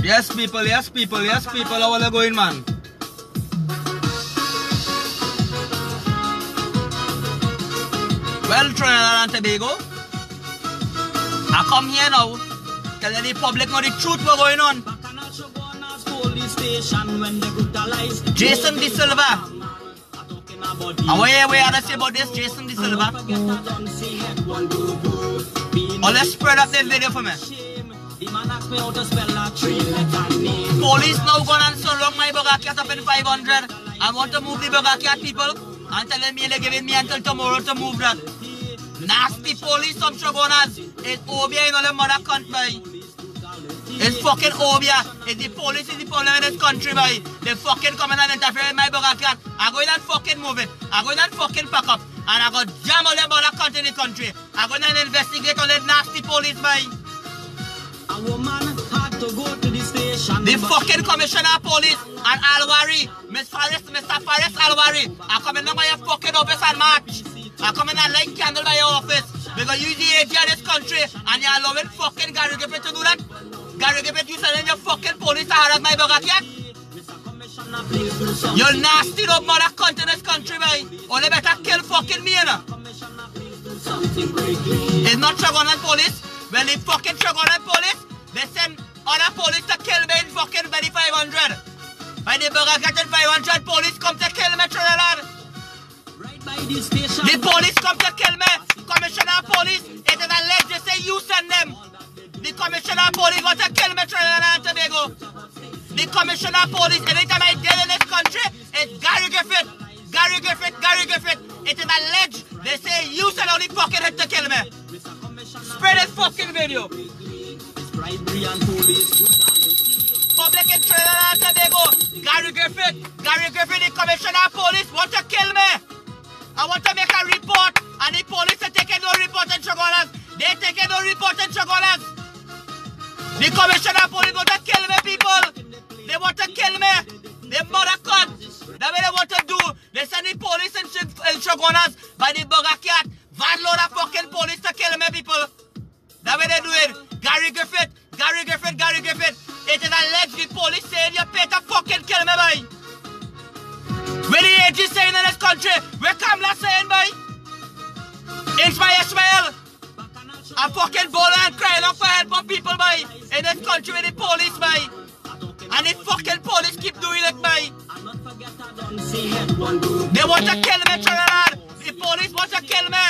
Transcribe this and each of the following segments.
Yes, people, yes, people, yes, people. How are you going, man? Well, Trinidad and Tobago, I come here now, telling the public know the truth what's going on. Jason De Silva. And what you have to say about this, Jason De Silva? Oh, let's spread up this video for me. Police now gone and surround my Burger Cat up in 500. I want to move the Burger Cat people and telling me they're giving me until tomorrow to move that. Nasty police, some shogunas. It's Obia in all the mother country. It's fucking Obia. It's the police is the problem in this country, boy. They fucking come in and interfere with my Burger Cat. I go in and fucking move it. I go in and fucking pack up. And I go jam all the mother country in the country. I go in and investigate all the nasty police, boy. A woman had to go to the station. The fucking commissioner of police and Alwari, Mr. Faris Alwari, I come in by your fucking office and march. I come in and light candle by your office. Because you the agent of this country and you're allowing fucking Gary Griffith to do that. Gary Griffith, you sending your fucking police to harass my Burger Cat. You're nasty up mother cunt in this country, boy. Only better kill fucking me, you know. It's not Shogunland police. When the fucking Shogunland police, they send other police to kill me in fucking 500. When the Burger Cat in 500 police come to kill me, Trinidad. The police come to kill me. Commissioner of police, it is alleged they say you send them. The commissioner of police want to kill me, Trinidad and Tobago. The commissioner of police, anytime I deal in this country, it's Gary Griffith. Gary Griffith, Gary Griffith. It is alleged they say you send all the fucking head to kill me. Spread this fucking video. Public in Trinidad and Tobago. Gary Griffith, the commissioner of police want to kill me. I want to make a report, and the police are taking no report in Shogunas. They're taking no report in Shogunas. The commissioner of police want to kill me, people. They want to kill me. They mother cunt. That's what they want to do. They send the police in Shogunas by the Burger Cat. Van load of fucking police to kill me, people. That's what they do it. Gary Griffith. It is alleged the police saying you pay to fucking kill me, boy. Where the age is saying in this country, where Kamala saying, boy? Ishmael. I'm fucking bawling and crying out for help for people, boy. In this country with the police, boy. And the fucking police keep doing it, boy. They want to kill me, Trinidad. The police want to kill me.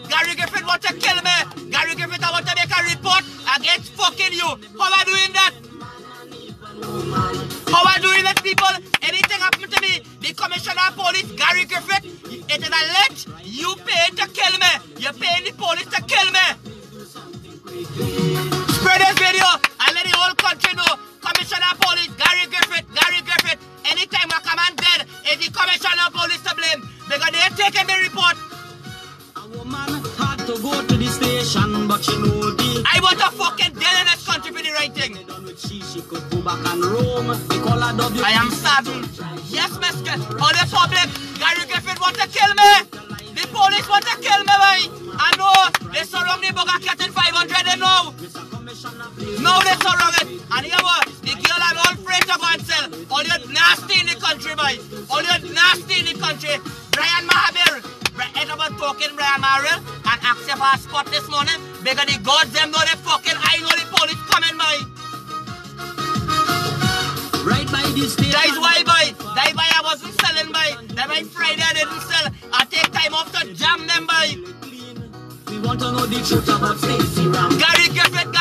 Gary Griffith want to kill me. Gary Griffith, I want to make a report against fucking you. How am I doing that? How am I doing that, people? Anything happen to me, the commissioner of police, Gary Griffith, it is alleged you paid to kill me. You're paying the police to kill me. Spread this video and let the whole country know. Commissioner of police, Gary Griffith. Anytime I come and dead, it's the commissioner of police to blame. Because they're taking the report. A woman had to go to the station, but she know the... I want to fucking dead in this country for the right thing. She could go back and roam. I am saddened. Yes, Mr. All the public, Gary Griffith want to kill me. The police want to kill me, boy. I know. They surround the Burger Cat in 500, they know. No, they surround it. And here what? The girl I'm all afraid to go and sell. All you nasty in the country, boy. All you nasty in the country. Brian Mahabir. End up talking Brian Mahabir and ask for a spot this morning because the gods them know they fucking I know the police coming, boy. Right by this station. That is why, boy. That is why I wasn't selling, boy. That by Friday I didn't sell. I take time off to jam them, boy. We want to know the truth about Stacey Ram. Gary Griffith.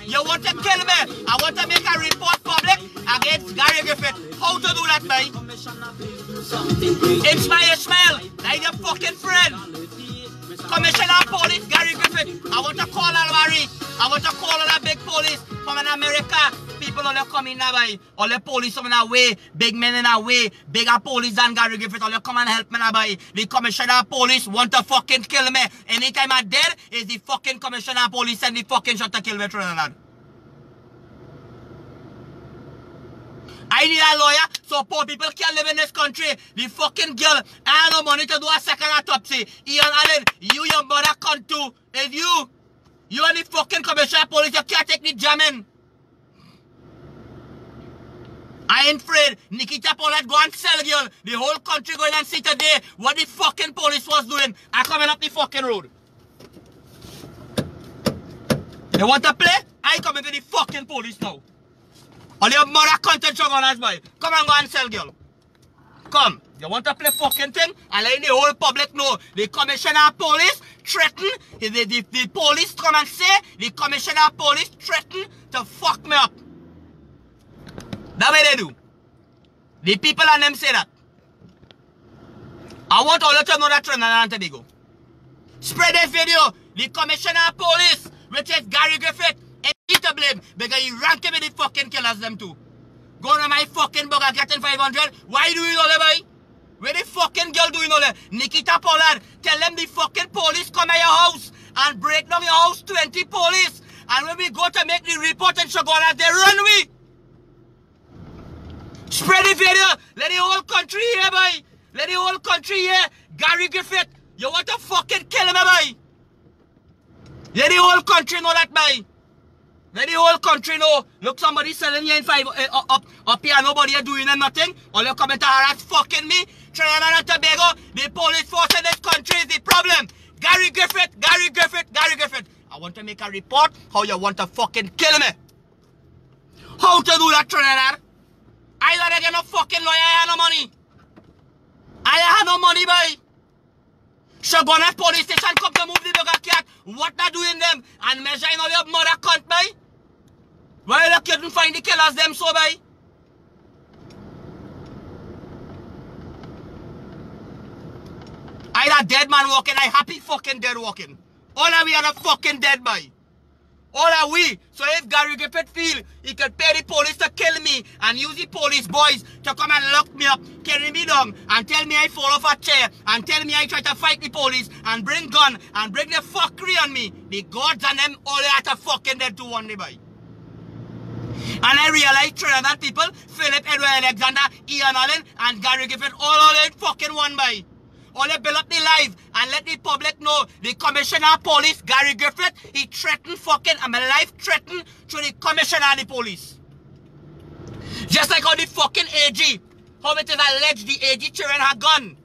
You want to kill me? I want to make a report public against Gary Griffith. How to do that, boy? Ishmael. That is your fucking friend. Commissioner of Police, Gary Griffith. I want to call Alwari. I want to call all the big police from in America. People all coming now, boy. All the police coming away. Big men in our way. Bigger police than Gary Griffith. All come and help me now, boy. The commissioner of police want to fucking kill me. Anytime I'm dead, is the fucking commissioner of police and the fucking shot to kill me, Trinidad. I need a lawyer so poor people can live in this country. The fucking girl, I have no money to do a second autopsy. Ian Allen, you your mother cunt too. It's you. You and the fucking commissioner of police, you can't take the jamming. I ain't afraid. Nikita Pollard go and sell girl. The whole country going and see today what the fucking police was doing. I coming up the fucking road. You want to play? I coming to the fucking police now. All your mother content jugglers, boy. Come and go and sell girl. Come. You want to play fucking thing? And let the whole public know. The commissioner of police threaten. The police come and say the commissioner of police threaten to fuck me up. That's what they do. The people and them say that. I want all of you to know that Trinidad and Tobago. Spread this video. The commissioner of police, which is Gary Griffith, and he to blame because he ranked him with the fucking killers them too. Go to my fucking burger getting 500. Why you doing all that, boy? Where the fucking girl doing all that? Nikita Pollard, tell them the fucking police come at your house and break down your house, 20 police. And when we go to make the report in Shagona, they run we. Spread the video. Let the whole country hear, boy. Let the whole country hear. Gary Griffith, you want to fucking kill him, boy. Let the whole country know that, boy. Let the whole country know. Look, somebody selling you in up here, nobody are doing nothing. All you come to harass fucking me. Trinidad and Tobago, the police force in this country is the problem. Gary Griffith, Gary Griffith, Gary Griffith. I want to make a report how you want to fucking kill me. How to do that, Trinidad? I don't get no fucking lawyer, I have no money. I have no money, boy. Shagona police station come to move the dog cat. What not doing them? And measuring all your mother cunt, boy. Why you couldn't find the killers them so, boy? I a dead man walking, I happy fucking dead walking. All of we are a fucking dead, boy. All are we. So if Gary Griffith feel he could pay the police to kill me and use the police boys to come and lock me up, carry me down and tell me I fall off a chair and tell me I try to fight the police and bring gun and bring the fuckery on me, the gods and them all are to fucking dead to one day, boy. And I realize Trinidad people, Philip Edward Alexander, Ian Allen and Gary Griffith all in fucking one, boy. All they build up the life and let the public know the commissioner of police, Gary Griffith, he threatened fucking, and my life threatened to the commissioner of the police. Just like how the fucking AG, how it is alleged the AG children had gun.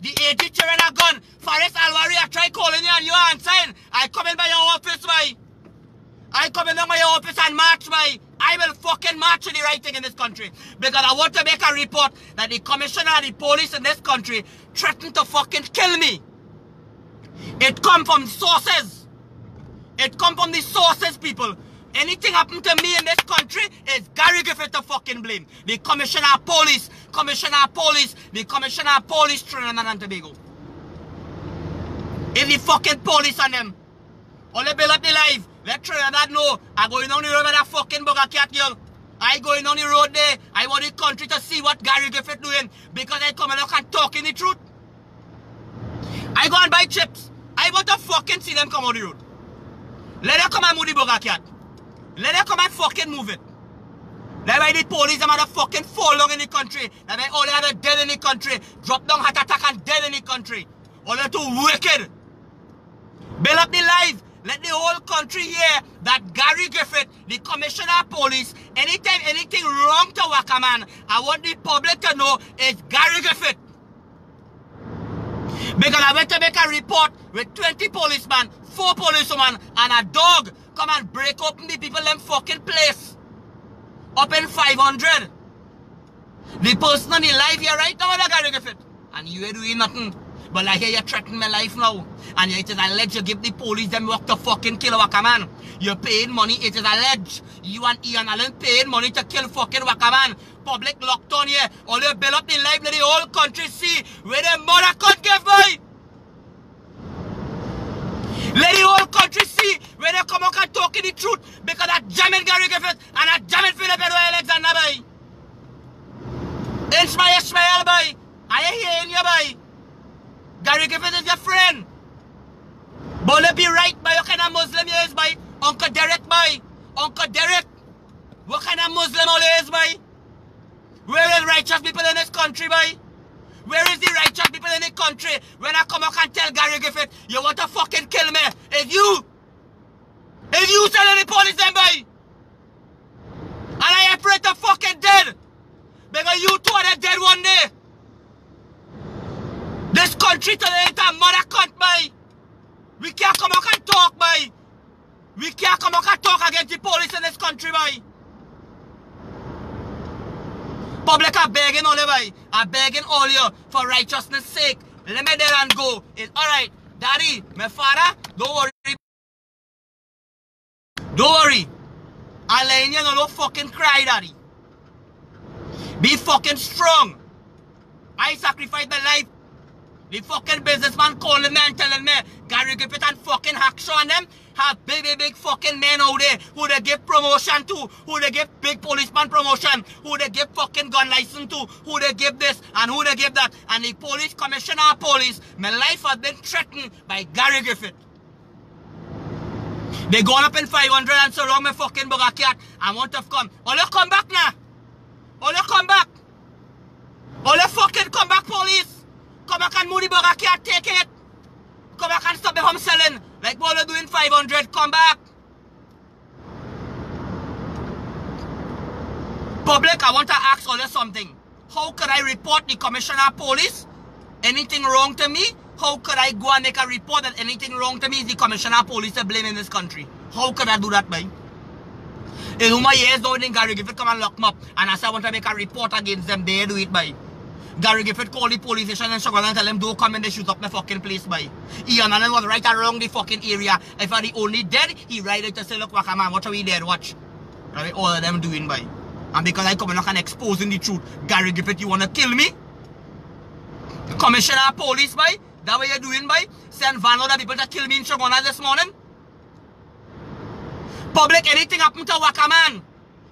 The AG children had gun. Faris Alwari, I try calling you and you are answering. I come in by your office, boy. I come in by your office and march, boy. I will fucking march to the right thing in this country. Because I want to make a report that the commissioner of the police in this country threatened to fucking kill me. It come from sources. It come from the sources, people. Anything happen to me in this country is Gary Griffith to fucking blame. The commissioner of police, the commissioner of police, Trinidad and Tobago. It's the fucking police on them. All they build up the life. Let Trinidad know I'm going on the road with that fucking bugger cat girl. I going on the road there. I want the country to see what Gary Griffith doing because I come and look and talking the truth. I go and buy chips. I want to fucking see them come on the road. Let them come and move the bugger cat. Let them come and fucking move it. That's why the police them are fucking fall down in the country. That's why all they are dead in the country. Drop down heart attack and dead in the country. All they're too wicked. Build up the life. Let the whole country hear that Gary Griffith, the commissioner of police, anytime anything wrong to Wakaman, I want the public to know it's Gary Griffith. Because I went to make a report with 20 policemen, 4 policemen, and a dog come and break open the people in fucking place. Up in 500. The person on the live here right now is Gary Griffith. And you ain't doing nothing. But I hear you threatening my life now. And it is alleged you give the police them work to fucking kill Wakaman. You're paying money, it is alleged. You and Ian Allen paying money to kill fucking Wakaman. Public locked on here. All you build up the life, let the whole country see where the mother can't give me. Let the whole country see where they come out and talking the truth. Because that jamming Gary Griffith and that jamming Philip Edward Alexander, boy. Ishmael, boy. I ain't hearing you, boy. Gary Griffith is your friend. But let be right, boy. What kind of Muslim you is, boy? Uncle Derek, boy. Uncle Derek. What kind of Muslim all is, boy? Where is righteous people in this country, boy? Where is the righteous people in the country? When I come out and tell Gary Griffith, you want to fucking kill me, it's you. the police them, boy. And I afraid to fucking dead. Because you two are dead one day. This country today is a mother cunt, boy. We can't come out and talk, boy. We can't come out and talk against the police in this country, boy. Public are begging all you, boy. Are begging all you for righteousness' sake. Let me there and go. It's alright. Daddy, my father, don't worry. Don't worry. I'll let you know, don't fucking cry, daddy. Be fucking strong. I sacrificed my life. The fucking businessman calling me and telling me Gary Griffith and fucking Hackshaw and them have big fucking men out there who they give promotion to, who they give big policeman promotion, who they give fucking gun license to, who they give this and who they give that. And the police commissioner of police, my life has been threatened by Gary Griffith. They gone up in 500 and surround me fucking bugger cat and want to come. All you come back now. All you come back. All you fucking come back, police. Come back and move the bugger cat, take it. Come back and stop me from selling. Like what you're doing 500, come back. Public, I want to ask all you something. How could I report the commissioner of police? Anything wrong to me? How could I go and make a report that anything wrong to me is the commissioner of police to blame in this country? How could I do that, boy? In all my years, don't think Gary Griffith come and lock me up. And I say I want to make a report against them, they do it, boy. Gary Griffith called the police station in Sugar and tell them don't come and they shoot up my fucking place, boy. Ian Allen was right around the fucking area. If I the only dead, he ride it to say, look, Waka man, what are we dead, watch. Right? All of them doing, boy. And because I come and I'm exposing the truth, Gary Griffith, you want to kill me? Commissioner of police, boy? That way you're doing, boy? Send van other people to kill me in Shogona this morning? Public, anything happen to Waka man?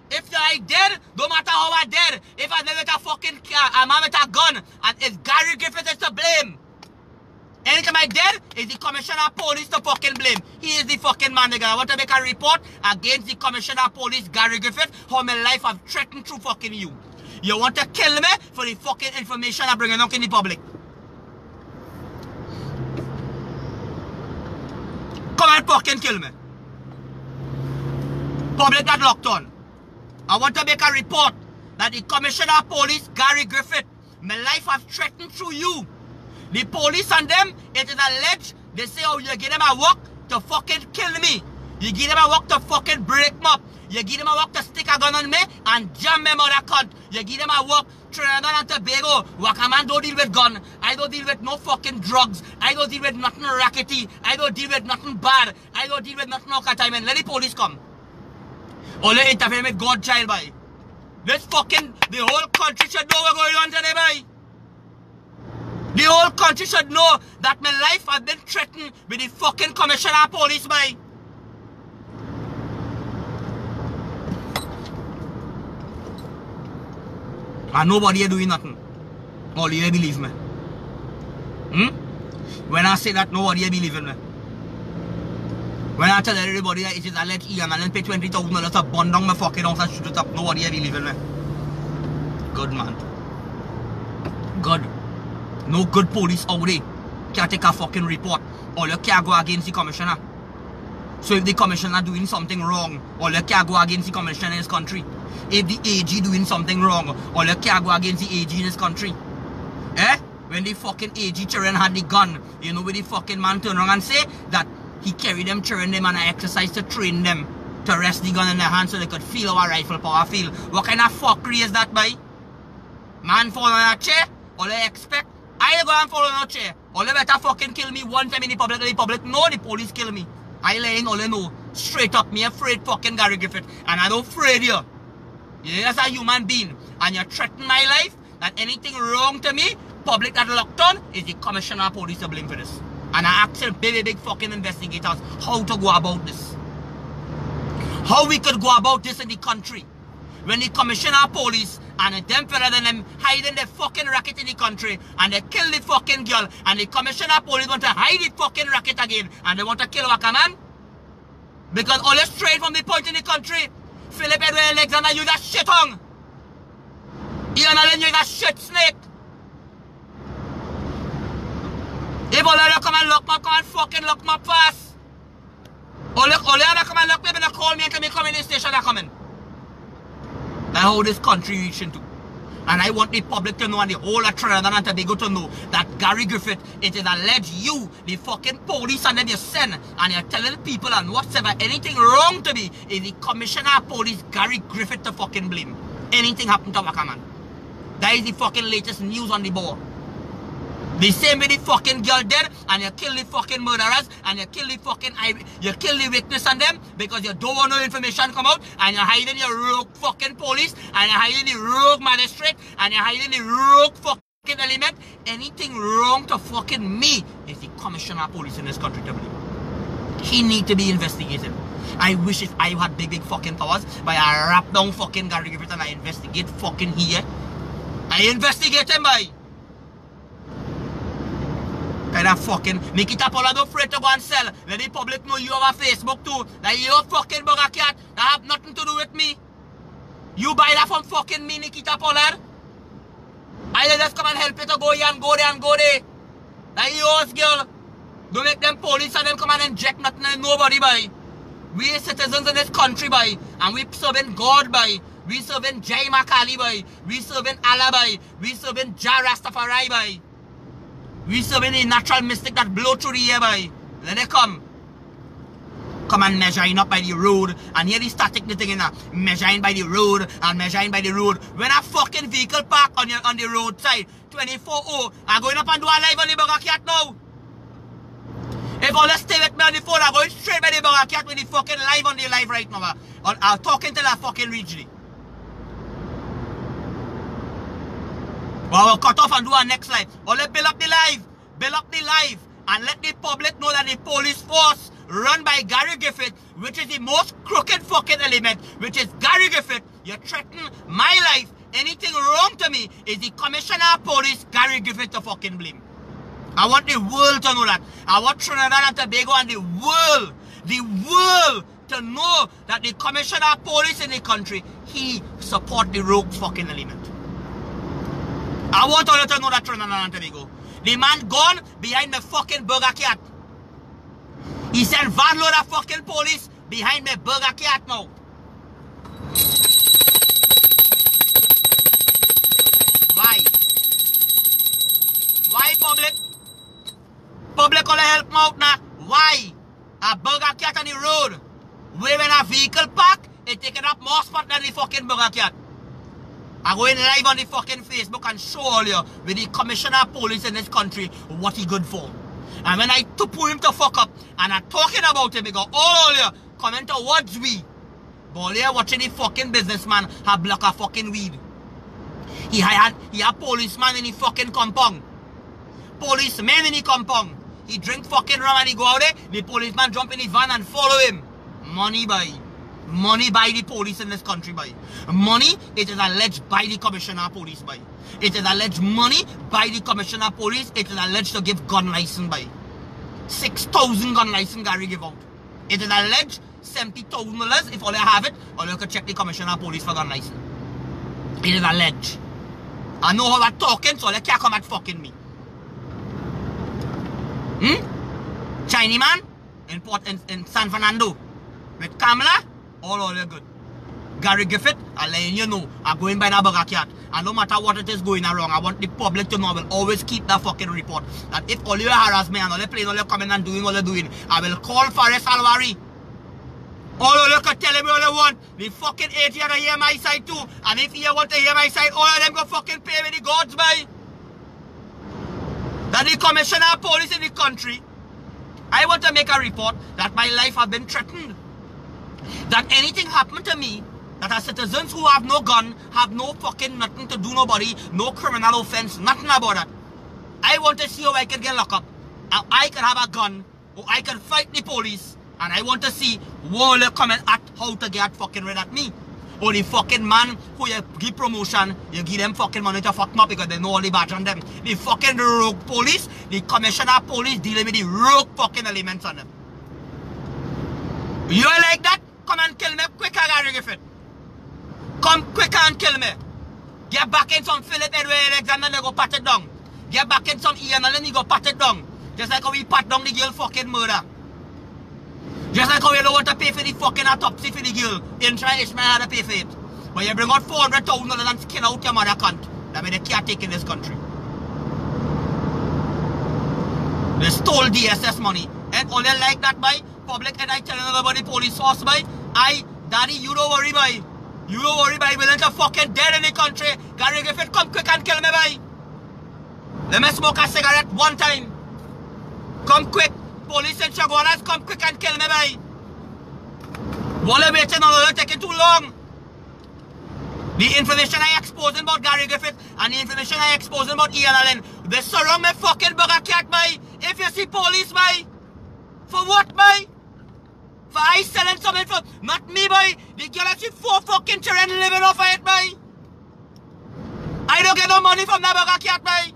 If I dead, no matter how I dead, if I never with a fucking a man with a gun, and it's Gary Griffith is to blame. Anytime I dead, is the commissioner of police to fucking blame. He is the fucking man, nigga. I want to make a report against the commissioner of police, Gary Griffith, how my life have threatened through fucking you. You want to kill me for the fucking information I'm bringing out in the public. Come and fucking kill me. Public that locked on. I want to make a report that the commissioner of police, Gary Griffith, my life have threatened through you. The police and them, it is alleged, they say, oh, you give them a work to fucking kill me. You give them a work to fucking break me up. You give them a work to stick a gun on me and jam me mother cunt. You give them a work, Trinidad and Tobago. Waka man don't deal with gun. I don't deal with no fucking drugs. I don't deal with nothing rackety. I don't deal with nothing bad. I don't deal with nothing no time. And let the police come. Only interfere with Godchild, boy. This fucking, the whole country should know what's going on today, boy. The whole country should know that my life has been threatened with the fucking commissioner of police, boy. And nobody is doing nothing. All you believe me. When I say that, nobody believe in me. When I tell everybody that it is alleged Ian Allen pay $20,000 to burn down my fucking house and shoot it up, nobody believe in me. Good, man. Good. No good police out there can take a fucking report. All you can't go against the commissioner. So if the commissioner doing something wrong, all you can't go against the commissioner in this country. If the AG doing something wrong, all you can't go against the AG in this country. Eh? When the fucking AG children had the gun, you know where the fucking man turn around and say that he carried them, train them, and I exercise to train them to rest the gun in their hand so they could feel our rifle power feel. What kind of fuckery is that, boy? Man fall on a chair, all I expect, I go and fall on a chair. All you better fucking kill me one time in the public know the police kill me. I laying all I know. Straight up, me afraid fucking Gary Griffith. And I don't afraid you. You're just a human being. And you threaten my life, that anything wrong to me, public that locked on, is the commissioner of police to blame for this. And I asked them big fucking investigators how to go about this. How we could go about this in the country. When the commissioner of police and them fella than them hiding the fucking racket in the country and they kill the fucking girl and the commissioner of police want to hide the fucking racket again and they want to kill Waka man. Because all is straight from the point in the country. Philip Edward Alexander, you that shit hung. Ian Allen, you that shit snake. If all of you come and lock me up, come and fucking lock me up fast. Only I come and look, maybe they call me and tell me come in the station, I come in. That's how this country reaching to. And I want the public to know and the whole of Trinidad and Tobago to know that Gary Griffith, it is alleged you, the fucking police, and then you send and you're telling people and whatever, anything wrong to me, is the commissioner of police, Gary Griffith, to fucking blame. Anything happened to Wakaman. That is the fucking latest news on the board. The same way the fucking girl dead and you kill the fucking murderers and you kill the fucking you kill the witness on them because you don't want no information come out and you're hiding your rogue fucking police and you're hiding the rogue magistrate and you're hiding the rogue fucking element. Anything wrong to fucking me is the commissioner of police in this country to blame. He need to be investigated. I wish if I had big fucking powers, but I rap down fucking Gary Griffith and I investigate fucking here. I investigate him by. Kind of fucking Nikita Pollard afraid to go and sell. Let the public know you have a Facebook too. That you fucking bugger cat that have nothing to do with me. You buy that from fucking me, Nikita Pollard. I just come and help you to go here and go there and go there. That yours, girl. Don't make them police and them come and inject nothing in nobody, boy. We citizens in this country, boy. And we serving God, boy. We serving Jai Makali, boy. We serving Allah, boy. We serving Jah Rastafari, boy. We serving a natural mystic that blow through the air, boy. Let it come. Come and measuring up by the road. And here the static thing in measuring by the road and measuring by the road. When a fucking vehicle park on the roadside, 24-0, I'm going up and do a live on the Burger Cat now. If all stay with me on the phone, I'm going straight by the Burger Cat with the fucking live on the live right now. I'm talking to that fucking region. Well, we'll cut off and do our next live. Or let's build up the live, and let the public know that the police force run by Gary Griffith, which is the most crooked fucking element, which is Gary Griffith. You threaten my life. Anything wrong to me is the commissioner of police, Gary Griffith, to fucking blame. I want the world to know that. I want Trinidad and Tobago and the world to know that the commissioner of police in the country, he support the rogue fucking element. I want all you to know that Trinidad and Tobago. The man gone behind the fucking Burger Cat. He sent van load of fucking police behind the Burger Cat now. Why? Why public? Public all help me out now. Why? A Burger Cat on the road. Where when a vehicle park, it taking up more spot than the fucking Burger Cat. I'm going live on the fucking Facebook and show all you with the commissioner of police in this country what he good for. And when I pull him to fuck up and I'm talking about him, because all you comment towards we. But all you watching the fucking businessman have block a fucking weed. He had policeman in the fucking compound. Policeman in the compound. He drink fucking rum and he go out there. The policeman jump in his van and follow him. Money by. Money by the police in this country, by. Money, it is alleged by the commissioner of police, by. It is alleged money by the commissioner of police. It is alleged to give gun license, by. 6,000 gun license Gary give out. It is alleged $70,000 if all you have it, or you can check the commissioner of police for gun license. It is alleged. I know how I'm talking, so you can't come at fucking me. Chinese man in San Fernando with Kamala. All you good. Gary Griffith, I'm letting you know, I'm going by that Burger Cat. And no matter what it is going wrong, I want the public to know I will always keep that fucking report. That if all you harass me and all you playing, all you coming and doing all you're doing, I will call Faris Alwari. All you can tell him all you want. The fucking 8 year to hear my side too. And if you want to hear my side, all of them go fucking pay with the gods, by. That the commissioner of police in the country, I want to make a report that my life has been threatened. That anything happened to me, that our citizens who have no gun, have no fucking nothing to do nobody, no criminal offense, nothing about that. I want to see how I can get locked up. How I can have a gun, or I can fight the police, and I want to see what they come at how to get fucking rid of me. Or the fucking man who you give promotion, you give them fucking money to fuck them up because they know all the badge on them. The fucking rogue police, the commissioner of police dealing with the rogue fucking elements on them. You like that? Come and kill me quicker, Gary Griffith. Come quicker and kill me. Get back in some Philip Edward Alexander and they go pat it down. Get back in some Ian and then you go pat it down. Just like how we pat down the girl fucking murder. Just like how you don't want to pay for the fucking autopsy for the girl. Intra Ishmael had to pay for it. But you bring out $400,000 and skin out your mother cunt. That means they can't take in this country. They stole DSS money. And all they like that, by public, and I telling everybody police force, by Daddy, you don't worry, by. You don't worry, by. We're not fucking dead in the country. Gary Griffith, come quick and kill me, by. Let me smoke a cigarette one time. Come quick. Police and Chaguanas, come quick and kill me, by. While I'm waiting on the taking too long. The information I exposing about Gary Griffith and the information I exposing about Ian Allen, they surround me fucking bugger cat, by. If you see police, by. For what, by? For I selling something for, not me, by. The girl actually 4 fucking children living off of it, by. I don't get no money from that bugger cat, by.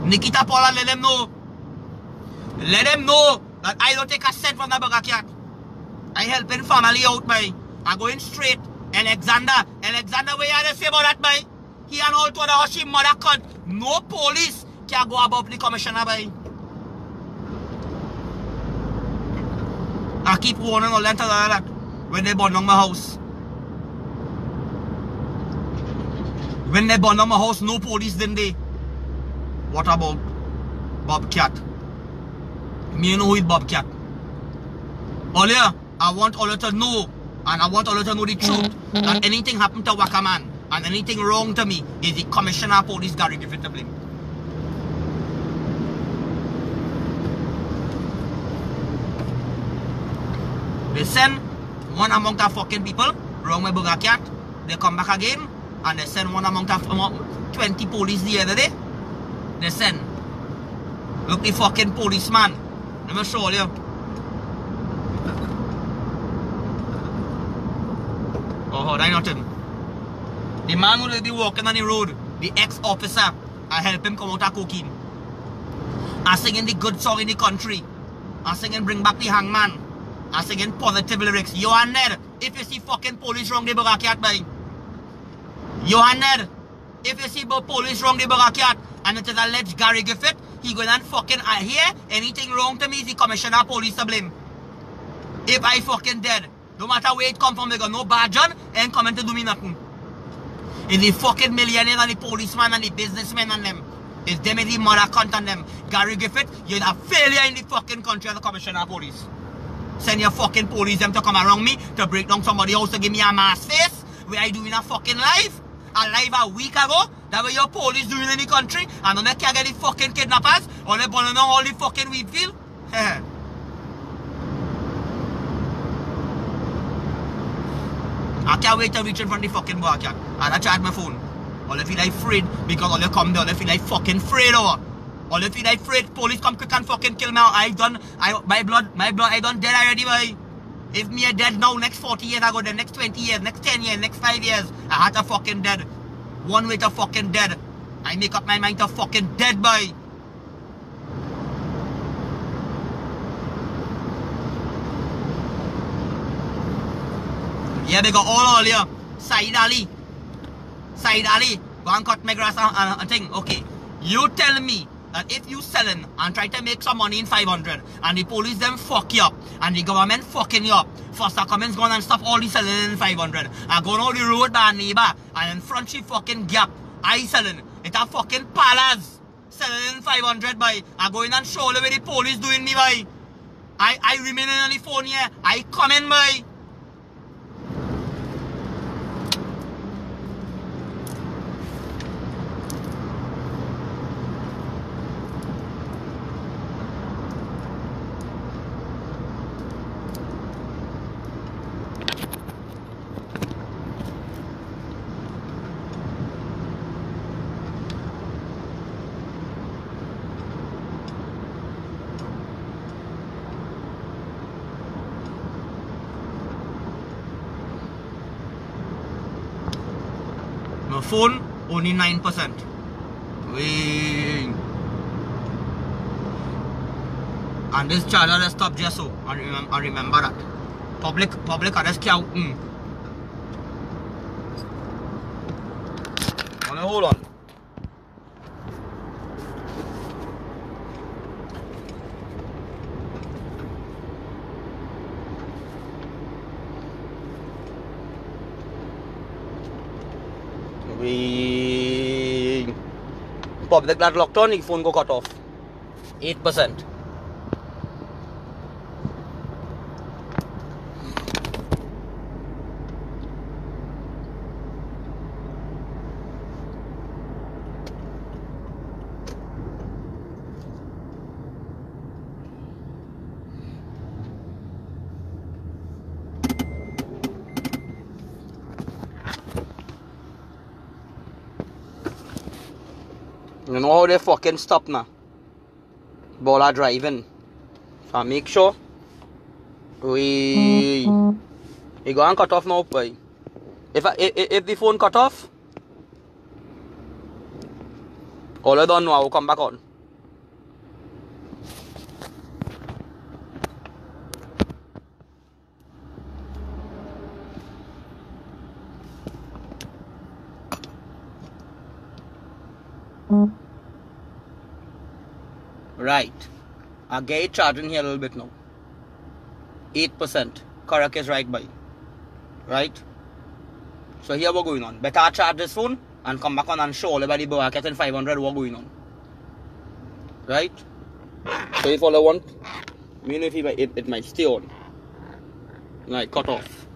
Nikita Paula, let them know. Let them know that I don't take a cent from that bugger cat. I helping family out, by. I'm going straight. Alexander, where you had to say about that, by? He and all to the Hoshi mother cunt. No police can go above the commissioner, by. I keep warning all them to that when they burn down my house. When they burn down my house, no police, didn't they? What about Bobcat? Me know who is Bobcat. Olia, I want all to know, and I want all to know the truth, that anything happened to Wakaman and anything wrong to me is the commissioner of police Gary Griffith to blame. They send one among the fucking people, wrong my bugger cat, they come back again, and they send one among the 20 police the other day. They send. Look, the fucking policeman. Let me show you. Oh, that nothing. The man who be walking on the road, the ex-officer, I help him come out of cocaine. I singing the good song in the country. I singing bring back the hangman. I singing positive lyrics. You and Ned, if you see fucking police wrong, they bugger cat, by. You and Ned, if you see police wrong, they bugger cat, and it is alleged Gary Griffith, he going and fucking here, anything wrong to me is the commissioner of police to blame. If I fucking dead, no matter where it come from, they got no badge on, ain't coming to do me nothing. It's the fucking millionaires and the policemen and the businessmen and them. It's them and the mother cunt and them. Gary Griffith, you're a failure in the fucking country as a commissioner of police. Send your fucking police them to come around me to break down somebody's house to give me a mass face where I doing a fucking live. A live a week ago, that way your police doing in the country, and then they can't get the fucking kidnappers, or they burning down all the fucking wheat field. I can't wait to reach in front of the fucking bar, and I charge my phone. All they feel like afraid, because all they come there, all they feel like fucking afraid over. All they feel like afraid, police come quick and fucking kill me. My blood, I done dead already, boy. If me a dead now, next 40 years I go the next 20 years, next 10 years, next 5 years, I had to fucking dead. One way to fucking dead. I make up my mind to fucking dead, boy. Yeah, they got all here. Said Ali, go and cut my grass and thing. Okay, you tell me that if you selling and try to make some money in 500 and the police them fuck you up and the government fucking you up, Foster Cummins gone and stop all the selling in 500 and go on the road by a neighbor and in front she fucking gap, I selling, it a fucking palace selling in 500 by, I go in and show you where the police doing me by, I remain on the phone here, I come in by. My phone only 9%. Wing. And this charger is stop just so. I remember that. Public arrest count. Hold on. We public that locked on, his phone go cut off. 8%. You know how they fucking stop now? Baller driving. So make sure we go and cut off now, boy. If the phone cut off, all I don't know, I will come back on. Right. I'll get it charging here a little bit now. 8%. Correct is right by. Right? So here we're going on. Better I charge this phone and come back on and show everybody bracket in 500 what going on. Right? So if all I want, mean if it might stay on. Like cut off.